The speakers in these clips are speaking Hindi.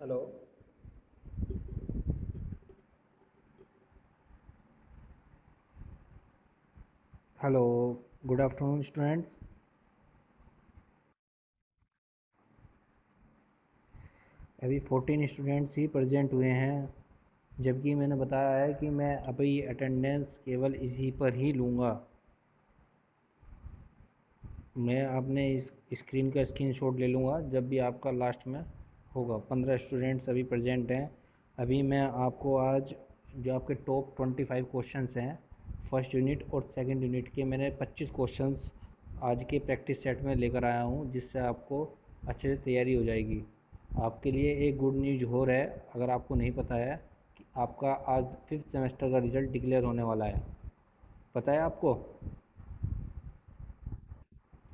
Hello. Hello. Good afternoon students. अभी 14 स्टूडेंट्स ही प्रेजेंट हुए हैं, जबकि मैंने बताया है कि मैं अभी अटेंडेंस केवल इसी पर ही लूँगा। मैं आपने इस स्क्रीन का स्क्रीनशॉट ले लूँगा जब भी आपका लास्ट में होगा। 15 स्टूडेंट्स अभी प्रेजेंट हैं। अभी मैं आपको आज जो आपके टॉप 25 क्वेश्चंस हैं फर्स्ट यूनिट और सेकंड यूनिट के, मैंने 25 क्वेश्चंस आज के प्रैक्टिस सेट में लेकर आया हूँ, जिससे आपको अच्छे से तैयारी हो जाएगी। आपके लिए एक गुड न्यूज़ हो रहा है, अगर आपको नहीं पता है कि आपका आज 5th सेमेस्टर का रिज़ल्ट डिक्लेयर होने वाला है। पता है आपको?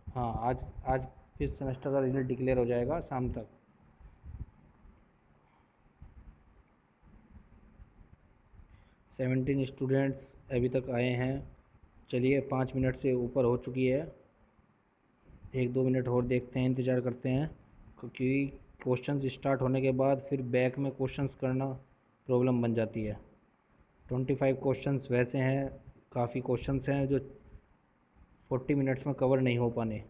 हाँ, आज आज 5th सेमेस्टर का रिज़ल्ट डिक्लेयर हो जाएगा शाम तक। 17 स्टूडेंट्स अभी तक आए हैं। चलिए, 5 मिनट से ऊपर हो चुकी है। 1-2 मिनट और देखते हैं, इंतज़ार करते हैं, क्योंकि क्वेश्चंस स्टार्ट होने के बाद फिर बैक में क्वेश्चंस करना प्रॉब्लम बन जाती है। 25 क्वेश्चंस वैसे हैं, काफ़ी क्वेश्चंस हैं जो 40 मिनट्स में कवर नहीं हो पाने।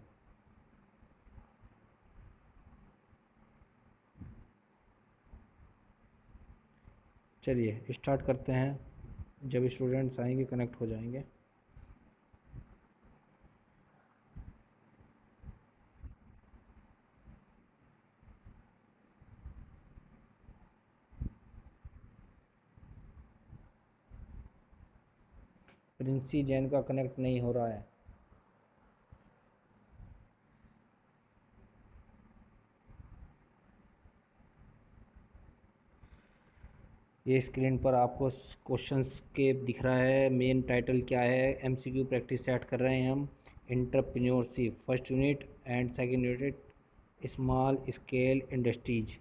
चलिए स्टार्ट करते हैं, जब स्टूडेंट्स आएंगे कनेक्ट हो जाएंगे। प्रिंसी जैन का कनेक्ट नहीं हो रहा है। ये स्क्रीन पर आपको क्वेश्चंस के दिख रहा है। मेन टाइटल क्या है? एमसीक्यू प्रैक्टिस सेट कर रहे हैं हम। Entrepreneurship first unit and second unit small scale industries,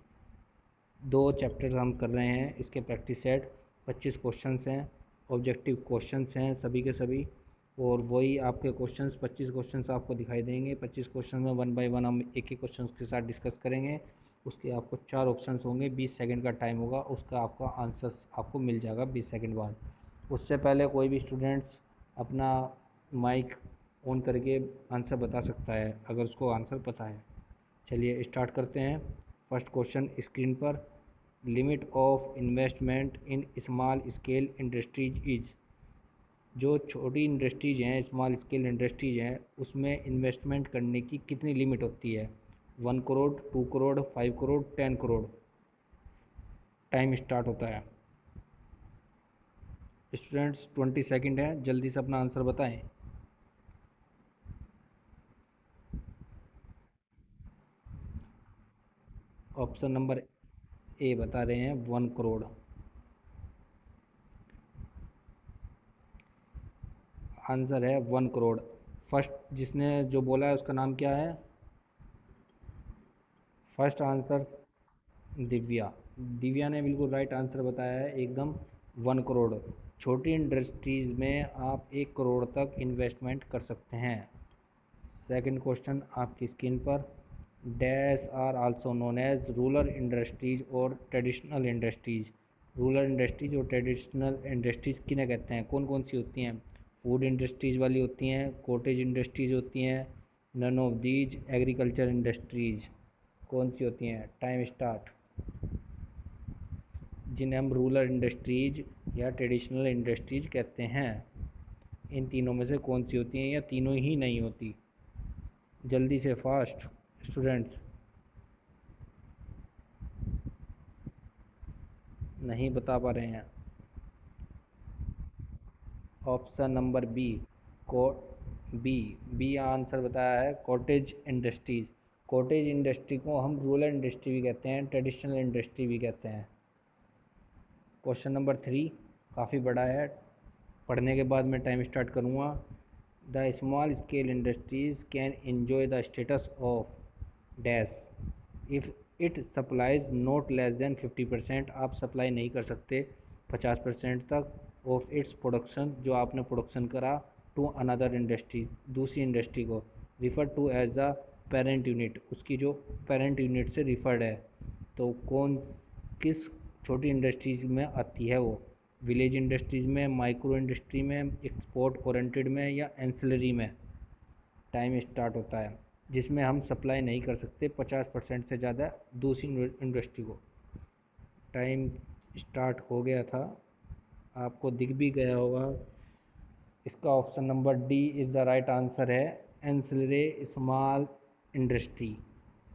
दो चैप्टर्स हम कर रहे हैं इसके प्रैक्टिस सेट। 25 क्वेश्चंस हैं, ऑब्जेक्टिव क्वेश्चंस हैं सभी के सभी। और वही आपके क्वेश्चंस 25 क्वेश्चंस आपको दिखाई देंगे। 25 क्वेश्चन में वन बाय वन हम एक एक क्वेश्चन के साथ डिस्कस करेंगे। उसके आपको 4 ऑप्शंस होंगे, 20 सेकंड का टाइम होगा, उसका आपका आंसर आपको मिल जाएगा 20 सेकंड बाद। उससे पहले कोई भी स्टूडेंट्स अपना माइक ऑन करके आंसर बता सकता है अगर उसको आंसर पता है। चलिए स्टार्ट करते हैं। फर्स्ट क्वेश्चन स्क्रीन पर, limit of investment in small scale industries is. जो छोटी इंडस्ट्रीज हैं, स्मॉल स्केल इंडस्ट्रीज हैं, उसमें इन्वेस्टमेंट करने की कितनी लिमिट होती है? 1 करोड़, 2 करोड़, 5 करोड़, 10 करोड़। टाइम स्टार्ट होता है। स्टूडेंट्स 20 सेकंड है, जल्दी से अपना आंसर बताएं। ऑप्शन नंबर ए बता रहे हैं 1 करोड़। आंसर है 1 करोड़। फर्स्ट जिसने जो बोला है उसका नाम क्या है? First answer Divya. दिव्या ने बिल्कुल राइट आंसर बताया है एकदम। 1 करोड़। छोटी इंडस्ट्रीज़ में आप 1 करोड़ तक इन्वेस्टमेंट कर सकते हैं। सेकंड क्वेश्चन आपकी स्क्रीन पर, dash are also known as rural industries और ट्रेडिशनल इंडस्ट्रीज। रूरल इंडस्ट्रीज और ट्रेडिशनल इंडस्ट्रीज किन्हें कहते हैं, कौन कौन सी होती हैं? फूड इंडस्ट्रीज वाली होती हैं, कॉटेज इंडस्ट्रीज होती हैं, none of these, agriculture industries. कौन सी होती हैं? Time start. जिन्हें हम रूरल इंडस्ट्रीज या ट्रेडिशनल इंडस्ट्रीज कहते हैं, इन तीनों में से कौन सी होती हैं या तीनों ही नहीं होती? जल्दी से, फास्ट स्टूडेंट्स। नहीं बता पा रहे हैं। ऑप्शन नंबर बी, को बी बी आंसर बताया है, कॉटेज इंडस्ट्रीज। कॉटेज इंडस्ट्री को हम रूरल इंडस्ट्री भी कहते हैं, ट्रेडिशनल इंडस्ट्री भी कहते हैं। क्वेश्चन नंबर 3 काफ़ी बड़ा है, पढ़ने के बाद मैं टाइम स्टार्ट करूँगा। The small scale industries can enjoy the status of dash if it supplies not less than 50%। आप सप्लाई नहीं कर सकते 50% तक ऑफ इट्स प्रोडक्शन, जो आपने प्रोडक्शन करा, टू अनदर इंडस्ट्री, दूसरी इंडस्ट्री को। Refer to as the parent unit, उसकी जो पेरेंट यूनिट से रिफर्ड है। तो कौन किस छोटी इंडस्ट्रीज में आती है वो? विलेज इंडस्ट्रीज़ में, माइक्रो इंडस्ट्री में, एक्सपोर्ट ओरिएंटेड में, या एंसिलरी में? टाइम स्टार्ट होता है। जिसमें हम सप्लाई नहीं कर सकते 50% से ज़्यादा दूसरी इंडस्ट्री को। टाइम स्टार्ट हो गया था, आपको दिख भी गया होगा। इसका option number D is the right answer है, ancillary small industry.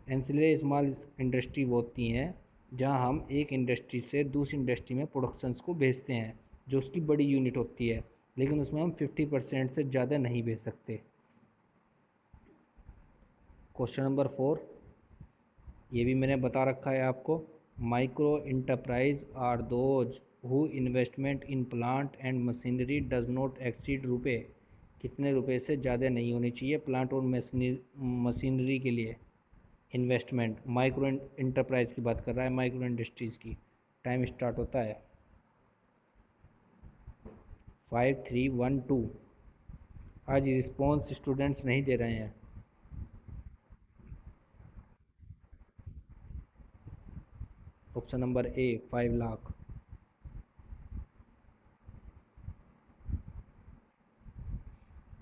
Ancillary small industry वो होती हैं जहां हम एक इंडस्ट्री से दूसरी इंडस्ट्री में प्रोडक्शंस को भेजते हैं, जो उसकी बड़ी यूनिट होती है, लेकिन उसमें हम 50% से ज़्यादा नहीं भेज सकते। क्वेश्चन नंबर 4, ये भी मैंने बता रखा है आपको। Micro enterprise are those who investment in plant and machinery does not exceed रुपए। कितने रुपए से ज़्यादा नहीं होनी चाहिए प्लांट और मशीनरी के लिए इन्वेस्टमेंट? माइक्रो इंटरप्राइज की बात कर रहा है, माइक्रो इंडस्ट्रीज़ की। टाइम स्टार्ट होता है। 5 3 1 2। आज रिस्पॉन्स स्टूडेंट्स नहीं दे रहे हैं। ऑप्शन नंबर ए 5 लाख।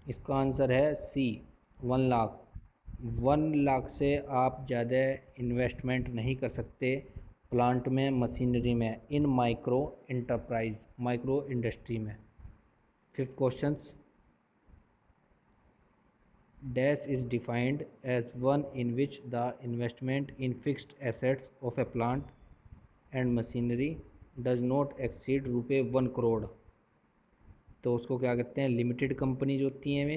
इसका आंसर है सी 1 लाख। 1 लाख से आप ज़्यादा इन्वेस्टमेंट नहीं कर सकते प्लांट में, मशीनरी में, in micro enterprise, micro industry में। Fifth question, dash is defined as one in which the investment in fixed assets of a plant and machinery does not exceed रुपये 1 करोड़। तो उसको क्या कहते हैं? लिमिटेड कंपनीज होती हैं वे,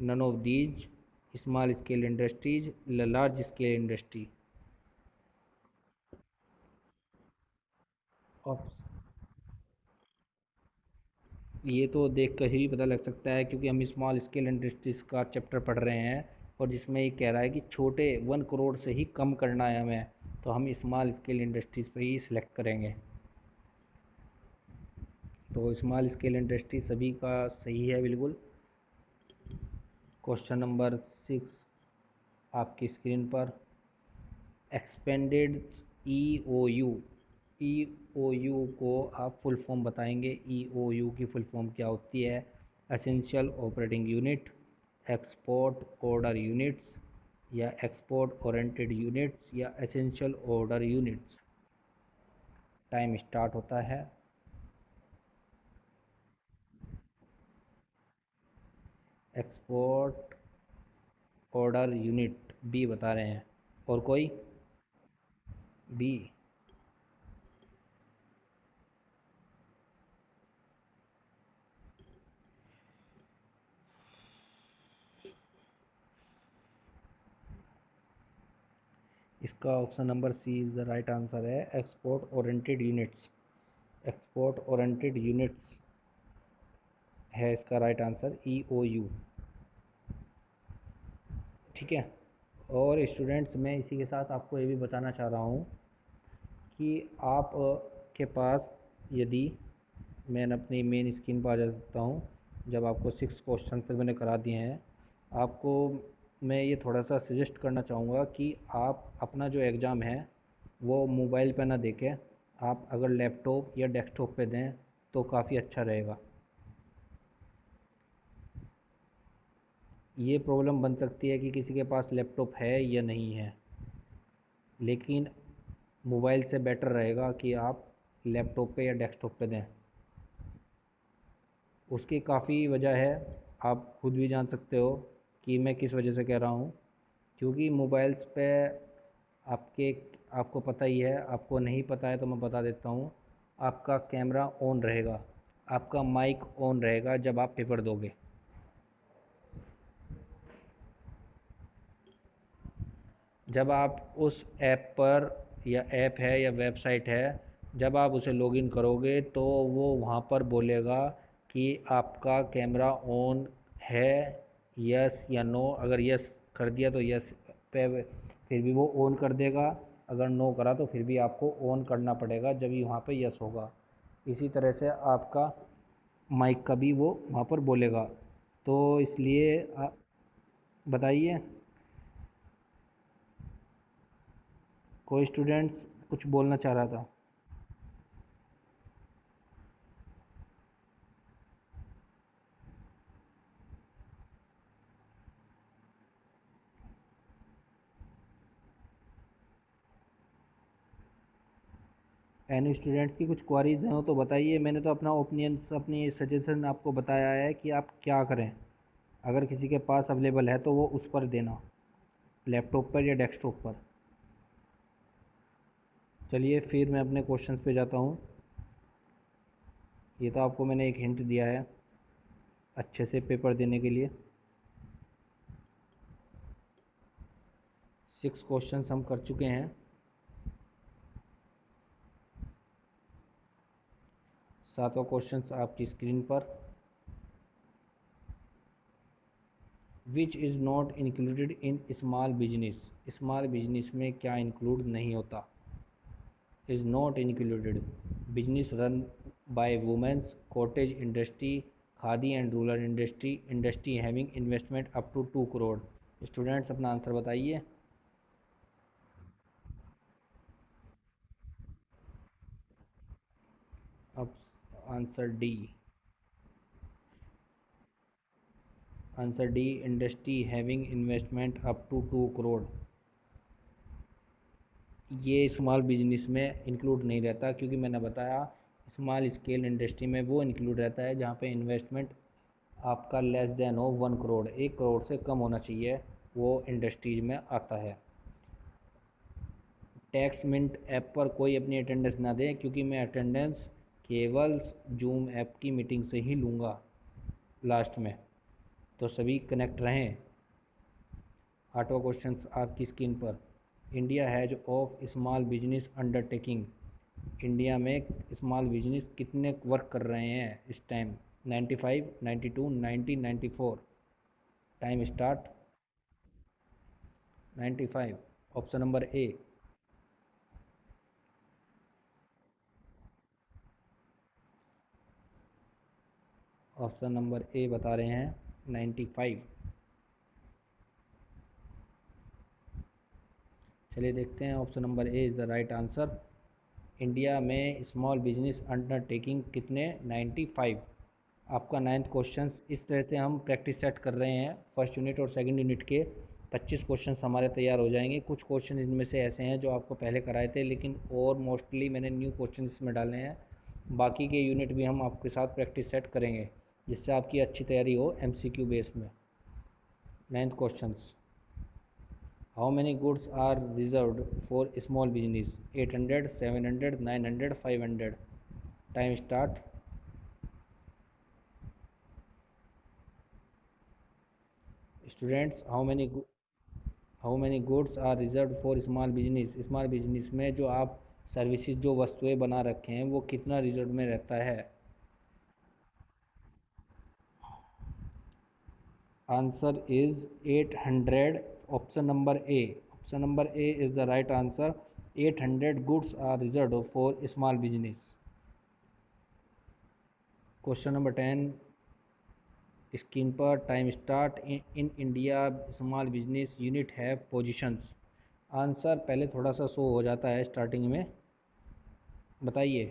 none of these, small scale industries, large scale industry. और ये तो देख कर ही पता लग सकता है, क्योंकि हम स्मॉल स्केल इंडस्ट्रीज़ का चैप्टर पढ़ रहे हैं, और जिसमें ये कह रहा है कि छोटे 1 करोड़ से ही कम करना है हमें, तो हम स्मॉल स्केल इंडस्ट्रीज़ पर ही सिलेक्ट करेंगे। तो स्मॉल स्केल इंडस्ट्री सभी का सही है बिल्कुल। क्वेश्चन नंबर 6 आपकी स्क्रीन पर, एक्सपेंडेड EOU। EOU को आप फुल फॉर्म बताएंगे। EOU की फुल फॉर्म क्या होती है? Essential operating unit, export order units, या एक्सपोर्ट ओरिएंटेड यूनिट्स, या essential order units. Time start होता है। एक्सपोर्ट ऑर्डर यूनिट बी बता रहे हैं, और कोई? बी। इसका option number C is the right answer है, export oriented units. Export oriented units है इसका राइट आंसर, EOU। ठीक है। और स्टूडेंट्स, मैं इसी के साथ आपको ये भी बताना चाह रहा हूँ कि आप के पास यदि मैं अपनी मेन स्क्रीन पर आ जाता हूँ। जब आपको 6 क्वेश्चन फिर मैंने करा दिए हैं, आपको मैं ये थोड़ा सा सजेस्ट करना चाहूँगा कि आप अपना जो एग्ज़ाम है वो मोबाइल पे ना देखें, आप अगर लैपटॉप या डेस्कटॉप पे दें तो काफ़ी अच्छा रहेगा। ये प्रॉब्लम बन सकती है कि किसी के पास लैपटॉप है या नहीं है, लेकिन मोबाइल से बेटर रहेगा कि आप लैपटॉप पे या डेस्कटॉप पे दें। उसकी काफ़ी वजह है, आप खुद भी जान सकते हो कि मैं किस वजह से कह रहा हूँ। क्योंकि मोबाइल्स पे आपके आपको पता ही है, आपको नहीं पता है तो मैं बता देता हूँ, आपका कैमरा ऑन रहेगा, आपका माइक ऑन रहेगा जब आप पेपर दोगे। जब आप उस ऐप पर, या ऐप है या वेबसाइट है, जब आप उसे लॉगिन करोगे तो वो वहाँ पर बोलेगा कि आपका कैमरा ऑन है, यस या नो। अगर यस कर दिया तो यस पे फिर भी वो ऑन कर देगा, अगर नो करा तो फिर भी आपको ऑन करना पड़ेगा, जब भी वहाँ पे यस होगा। इसी तरह से आपका माइक का भी वो वहाँ पर बोलेगा। तो इसलिए बताइए, कोई स्टूडेंट्स कुछ बोलना चाह रहा था? एनी स्टूडेंट्स की कुछ क्वारीज हैं तो बताइए। मैंने तो अपना ओपिनियंस, अपनी सजेशन आपको बताया है कि आप क्या करें। अगर किसी के पास अवेलेबल है तो वो उस पर देना, लैपटॉप पर या डेस्कटॉप पर। चलिए फिर मैं अपने क्वेश्चंस पे जाता हूँ। ये तो आपको मैंने एक हिंट दिया है अच्छे से पेपर देने के लिए। 6 क्वेश्चंस हम कर चुके हैं। 7वां क्वेश्चंस आपकी स्क्रीन पर। Which is not included in small business. Small business में क्या इंक्लूड नहीं होता? Is not included business run by womens, cottage industry, khadi and rural industry, industry having investment up to 2 crore. Students अपना आंसर बताइए। अब answer D. Answer D, industry having investment up to 2 crore. ये स्मॉल बिजनेस में इंक्लूड नहीं रहता, क्योंकि मैंने बताया स्मॉल स्केल इंडस्ट्री में वो इंक्लूड रहता है जहाँ पे इन्वेस्टमेंट आपका लेस देन हो 1 करोड़, 1 करोड़ से कम होना चाहिए, वो इंडस्ट्रीज में आता है। टैक्स मिंट ऐप पर कोई अपनी अटेंडेंस ना दें, क्योंकि मैं अटेंडेंस केवल जूम ऐप की मीटिंग से ही लूँगा लास्ट में। तो सभी कनेक्ट रहें। 8वां क्वेश्चन आपकी स्क्रीन पर। India has of small business undertaking. India में स्मॉल बिजनेस कितने वर्क कर रहे हैं इस time? 95, 92, 90, 94। Time start. 95। Option number A. Option number ए बता रहे हैं 95। चलिए देखते हैं, option number A is the right answer. India में स्मॉल बिजनेस अंडरटेकिंग कितने? 95। आपका 9th क्वेश्चन। इस तरह से हम प्रैक्टिस सेट कर रहे हैं। फर्स्ट यूनिट और सेकंड यूनिट के 25 क्वेश्चन हमारे तैयार हो जाएंगे। कुछ क्वेश्चन इनमें से ऐसे हैं जो आपको पहले कराए थे, लेकिन और मोस्टली मैंने न्यू क्वेश्चन इसमें डाले हैं। बाकी के यूनिट भी हम आपके साथ प्रैक्टिस सेट करेंगे, जिससे आपकी अच्छी तैयारी हो MCQ बेस में। 9th question. How many goods are reserved for small business? 800, 700, 900, 500। Time start. Students, how many goods are reserve for small business? Small business में जो आप सर्विसेज, जो वस्तुएं बना रखे हैं, वो कितना रिजर्व में रहता है? Answer is 800। Option number A. Option number A is the right answer. 800 goods are reserve for small business. Question number 10 screen पर time start in India small business unit have positions. Answer पहले थोड़ा सा शो हो जाता है स्टार्टिंग में, बताइए।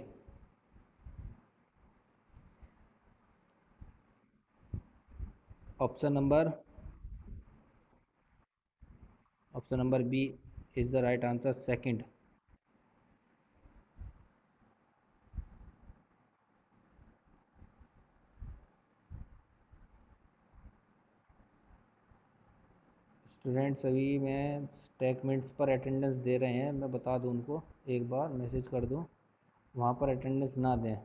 Option number option number B is the right answer, second. Students अभी मैं स्टेटमेंट्स पर अटेंडेंस दे रहे हैं, मैं बता दूं उनको, एक बार मैसेज कर दूं, वहाँ पर अटेंडेंस ना दें।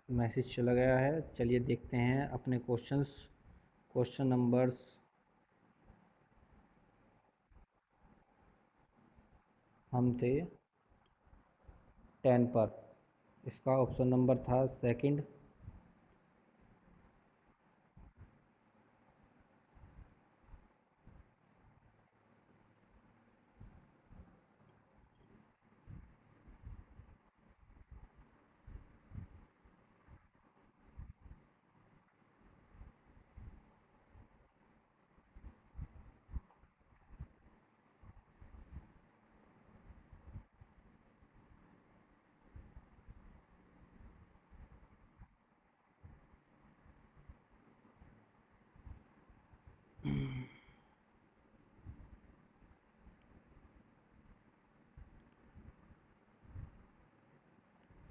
मैसेज चला गया है, चलिए देखते हैं अपने क्वेश्चंस। क्वेश्चन नंबर्स हम थे 10 पर, इसका ऑप्शन नंबर था सेकंड।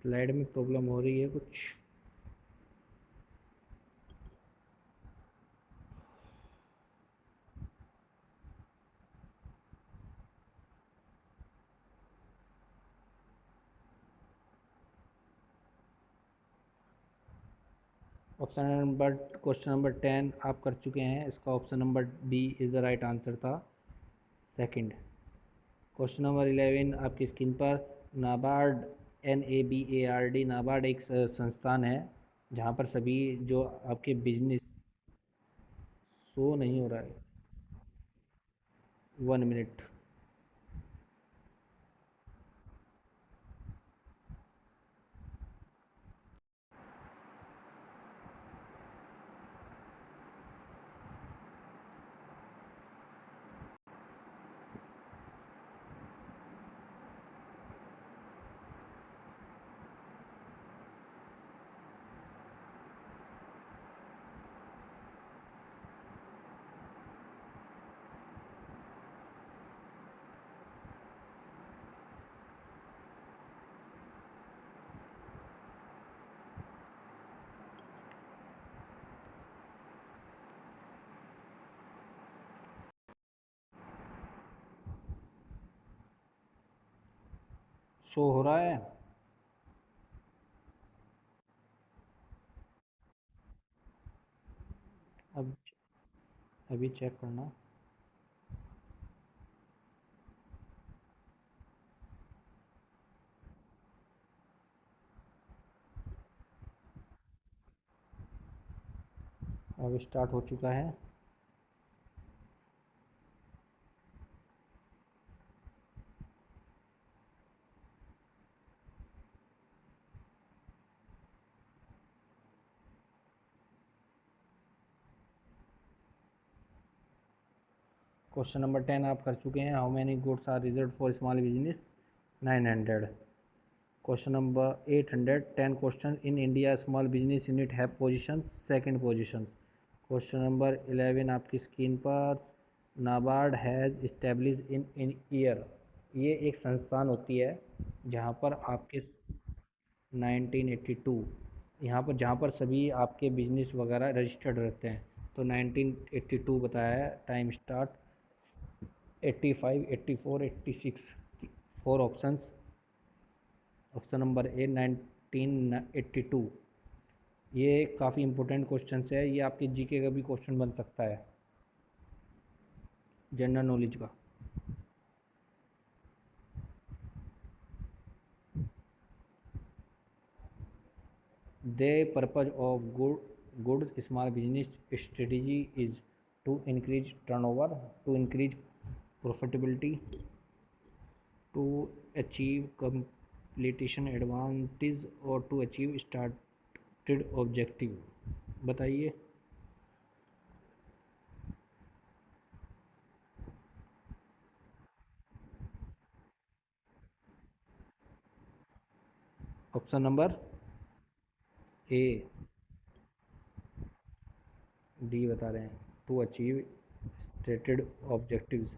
स्लाइड में प्रॉब्लम हो रही है कुछ। ऑप्शन नंबर क्वेश्चन नंबर 10 आप कर चुके हैं, इसका option number B is the right answer था, सेकंड। क्वेश्चन नंबर 11 आपकी स्क्रीन पर, नाबार्ड NABARD, नाबार्ड एक संस्थान है जहाँ पर सभी जो आपके बिजनेस, शो नहीं हो रहा है, 1 मिनट। शो हो रहा है, अब अभी चेक करना। अब स्टार्ट हो चुका है। क्वेश्चन नंबर 10 आप कर चुके हैं, how many goods are reserve for small business, 900। Question number 800, 10 question in India small business unit have position, second position. Question number 11 आपकी स्क्रीन पर, NABARD has establish in year, ये एक संस्थान होती है जहाँ पर आपके 1982, यहाँ पर जहाँ पर सभी आपके बिजनेस वगैरह रजिस्टर्ड रहते हैं, तो 1982 बताया है। Time start 85, 84, 86, four options. Option number ए 1982। ये काफ़ी इंपॉर्टेंट क्वेश्चन है, ये आपके जीके का भी क्वेश्चन बन सकता है, जनरल नॉलेज का। The purpose of good small business strategy is to increase turnover, to increase profitability, to achieve completion advantage और to achieve started objective। बताइए। ऑप्शन नंबर ए, डी बता रहे हैं, to achieve stated objectives.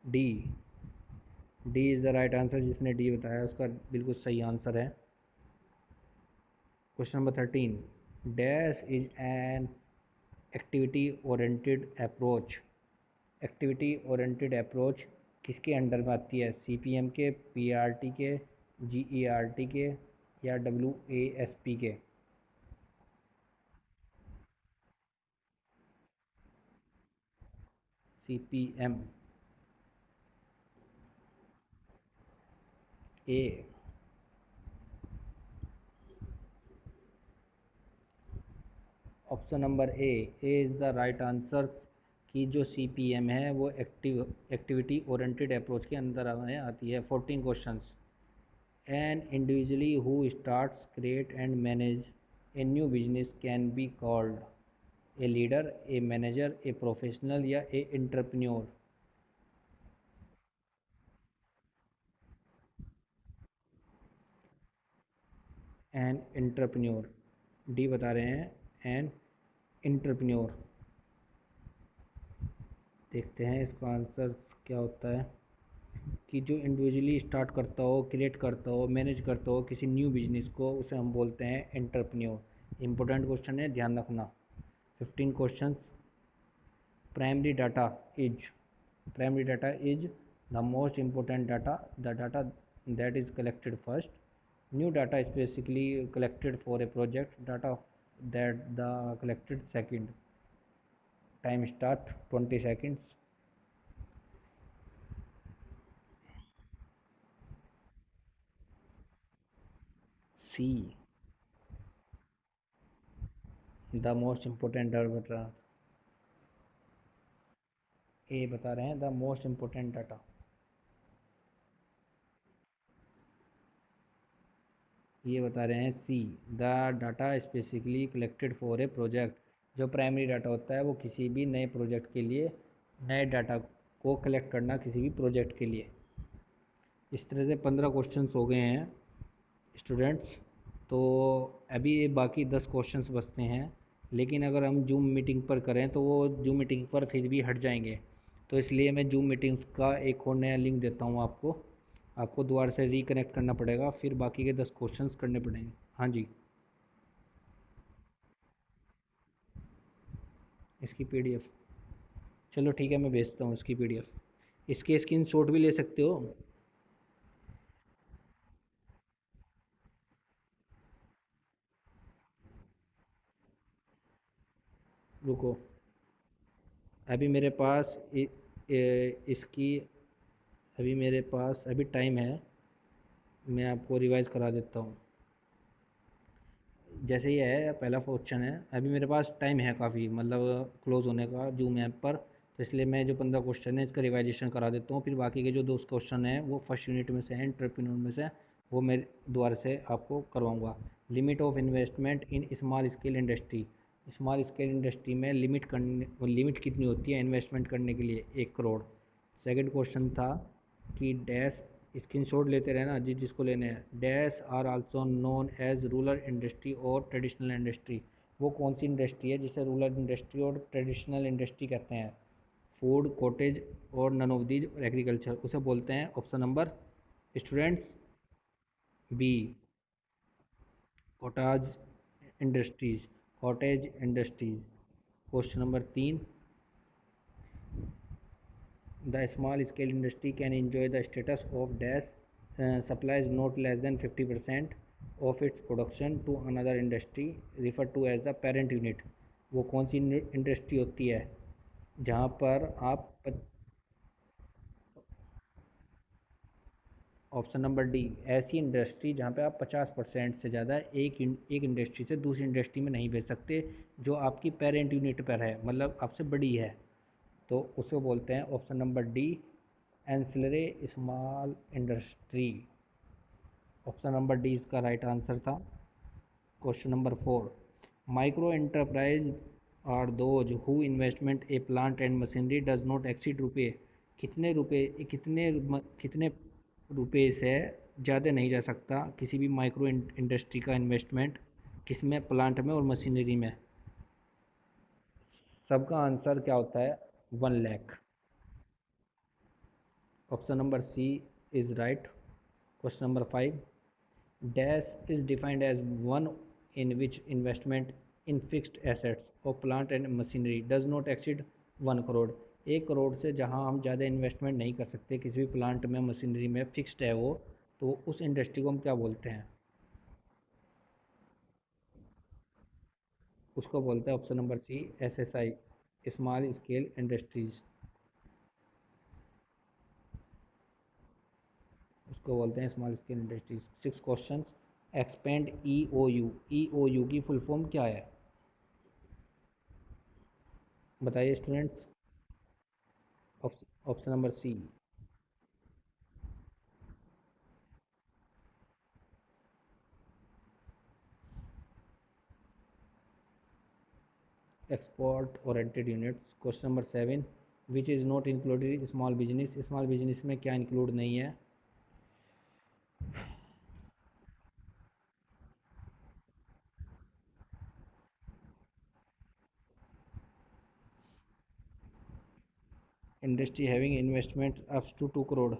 D, D is the right answer. जिसने डी बताया उसका बिल्कुल सही आंसर है। Question number 13, dash is an activity oriented approach. Activity oriented approach किसके अंडर में आती है? सीपीएम के, पीआरटी के, जीईआरटी के, या डब्ल्यूएएसपी के? CPM. A, option number A is the right answer. कि जो सीपीएम है वो एक्टिविटी ओरिएंटेड अप्रोच के अंदर में आती है। 14 questions. An individual who starts, create and manage a new business can be called a leader, a manager, a professional या a entrepreneur। An entrepreneur. D बता रहे हैं एन एंटरप्रेन्योर। देखते हैं इसका आंसर क्या होता है। कि जो इंडिविजुअली स्टार्ट करता हो, क्रिएट करता हो, मैनेज करता हो किसी न्यू बिजनेस को, उसे हम बोलते हैं एंटरप्रेन्योर। इंपॉर्टेंट क्वेश्चन है, ध्यान रखना। 15 question. Primary data is, primary data is the most important data, the data that is collected first. New data is basically collected for a project, data that the collected second। Time start 20 seconds। C, the most important data. A बता रहे हैं द मोस्ट इम्पोर्टेंट डाटा। ये बता रहे हैं C, the data specifically collected for a project. जो प्राइमरी डाटा होता है वो किसी भी नए प्रोजेक्ट के लिए, नए डाटा को कलेक्ट करना किसी भी प्रोजेक्ट के लिए। इस तरह से 15 क्वेश्चंस हो गए हैं स्टूडेंट्स। तो अभी ये बाकी 10 क्वेश्चंस बचते हैं, लेकिन अगर हम जूम मीटिंग पर करें तो वो जूम मीटिंग पर फिर भी हट जाएंगे। तो इसलिए मैं जूम मीटिंग्स का एक और नया लिंक देता हूँ आपको। आपको दोबारा से रिकनेक्ट करना पड़ेगा, फिर बाकी के 10 क्वेश्चंस करने पड़ेंगे। हाँ जी। इसकी पीडीएफ, चलो ठीक है, मैं भेजता हूँ इसकी पीडीएफ। इसके स्क्रीनशॉट भी ले सकते हो। रुको, अभी मेरे पास इसकी, अभी मेरे पास अभी टाइम है, मैं आपको रिवाइज़ करा देता हूँ। जैसे ये है पहला क्वेश्चन है, अभी मेरे पास टाइम है काफ़ी, मतलब क्लोज़ होने का जूम ऐप पर। तो इसलिए मैं जो 15 क्वेश्चन है इसका रिवाइजेशन करा देता हूँ, फिर बाकी के जो 2 क्वेश्चन हैं वो फर्स्ट यूनिट में से हैं, एंटरप्रेन्योर में से, वो मैं दोबारा से आपको करवाऊँगा। Limit of investment in small scale industry. Small scale industry में लिमिट कितनी होती है इन्वेस्टमेंट करने के लिए? 1 करोड़। सेकंड क्वेश्चन था कि डैश, स्क्रीनशॉट लेते रहना जिस जिसको लेने हैं। Dash are also known as rural industry और ट्रेडिशनल इंडस्ट्री। वो कौन सी इंडस्ट्री है जिसे रूरल इंडस्ट्री और ट्रेडिशनल इंडस्ट्री कहते हैं? फूड, कॉटेज और नन ऑफ दीज और एग्रीकल्चर, उसे बोलते हैं option number students B, cottage industries. Cottage industries. Question number 3, The small scale industry can enjoy the status of dash supplies not less than 50% of its production to another industry referred to as the parent unit. वो कौन सी इंडस्ट्री होती है जहाँ पर आप ऑप्शन नंबर डी, ऐसी इंडस्ट्री जहाँ पे आप 50% से ज़्यादा एक इंडस्ट्री से दूसरी इंडस्ट्री में नहीं भेज सकते जो आपकी पेरेंट यूनिट पर है, मतलब आपसे बड़ी है, तो उसको बोलते हैं option number D ancillary small industry. Option number D इसका राइट आंसर था। Question number 4, micro enterprise are those who investment a plant and machinery does not exceed रुपये। कितने रुपए से ज़्यादा नहीं जा सकता किसी भी माइक्रो इंडस्ट्री का इन्वेस्टमेंट, किसमें, प्लांट में और मशीनरी में। सबका आंसर क्या होता है, 1 lakh. Option number C is right. Question number 5, dash is defined as one in which investment in fixed assets और plant and machinery does not exceed 1 crore. 1 crore से जहां हम ज़्यादा इन्वेस्टमेंट नहीं कर सकते किसी भी प्लांट में, मशीनरी में, फिक्स्ड है वो, तो उस इंडस्ट्री को हम क्या बोलते हैं, उसको बोलते हैं option number C SSI, small scale industries, उसको बोलते हैं small scale industries. 6 question, expand E O U की फुल फॉर्म क्या है, बताइए students. Option number C, export oriented units. Question number 7, which is not included small business, small business में क्या इंक्लूड नहीं है। Industry having investment up to 2 crore.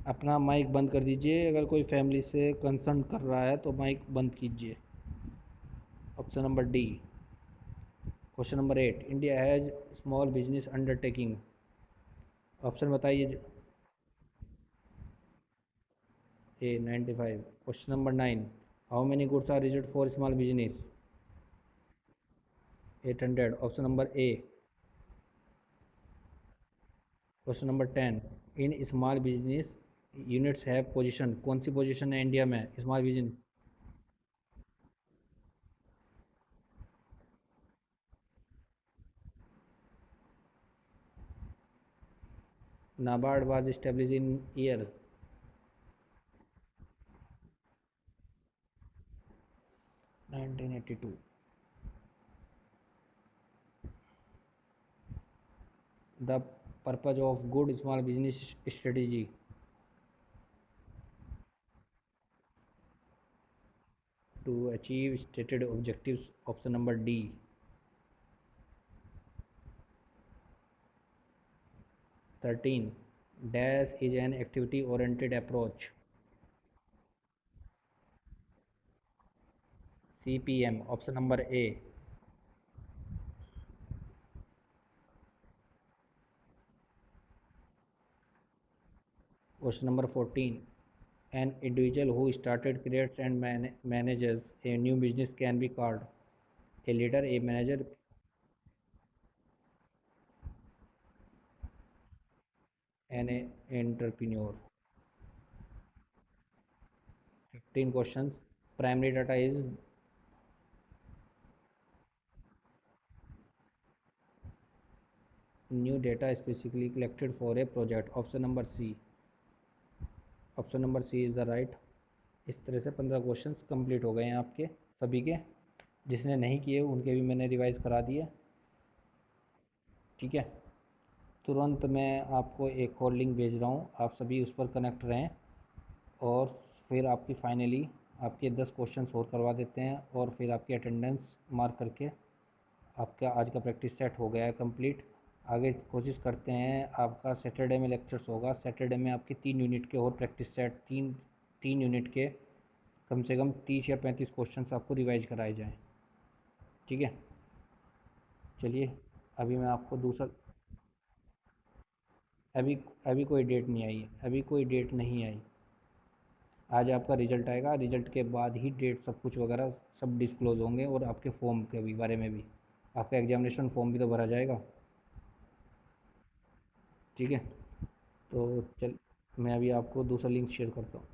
अपना माइक बंद कर दीजिए, अगर कोई फैमिली से कंसर्न कर रहा है तो माइक बंद कीजिए। Option number D. Question number 8, India has small business undertaking. Option बताइए। A 95। Question number 9, how many goods are reserve for small business. 800। Option number A. Question number 10, in small business units have position, कौन सी पोजीशन है इंडिया में small business. NABARD was established in year. 1982। The purpose of good small business strategy. To achieve stated objectives. Option number D. 13, dash is an activity oriented approach. CPM। Option number A. Question number 14, an individual who started, creates and manages a new business can be called a leader, a manager, and a entrepreneur। 15 questions, primary data is new data specifically collected for a project। Option number C. Option number C is the right. इस तरह से 15 क्वेश्चंस कंप्लीट हो गए हैं आपके सभी के। जिसने नहीं किए उनके भी मैंने रिवाइज़ करा दिए। ठीक है, तुरंत मैं आपको एक और लिंक भेज रहा हूँ, आप सभी उस पर कनेक्ट रहें और फिर आपकी फाइनली आपके 10 क्वेश्चंस और करवा देते हैं और फिर आपकी अटेंडेंस मार्क करके आपका आज का प्रैक्टिस सेट हो गया है कंप्लीट। आगे कोशिश करते हैं, आपका सैटरडे में लेक्चर्स होगा, सैटरडे में आपके 3 यूनिट के और प्रैक्टिस सेट, तीन तीन यूनिट के कम से कम 30 या 35 क्वेश्चंस आपको रिवाइज कराए जाएँ। ठीक है। चलिए, अभी मैं आपको दूसरा, अभी अभी कोई डेट नहीं आई है, अभी कोई डेट नहीं आई। आज आपका रिजल्ट आएगा, रिजल्ट के बाद ही डेट सब कुछ वगैरह सब डिस्क्लोज़ होंगे, और आपके फॉर्म के भी बारे में भी। आपका एग्जामिनेशन फॉर्म भी तो भरा जाएगा। ठीक है। तो चल, मैं अभी आपको दूसरा लिंक शेयर करता हूँ।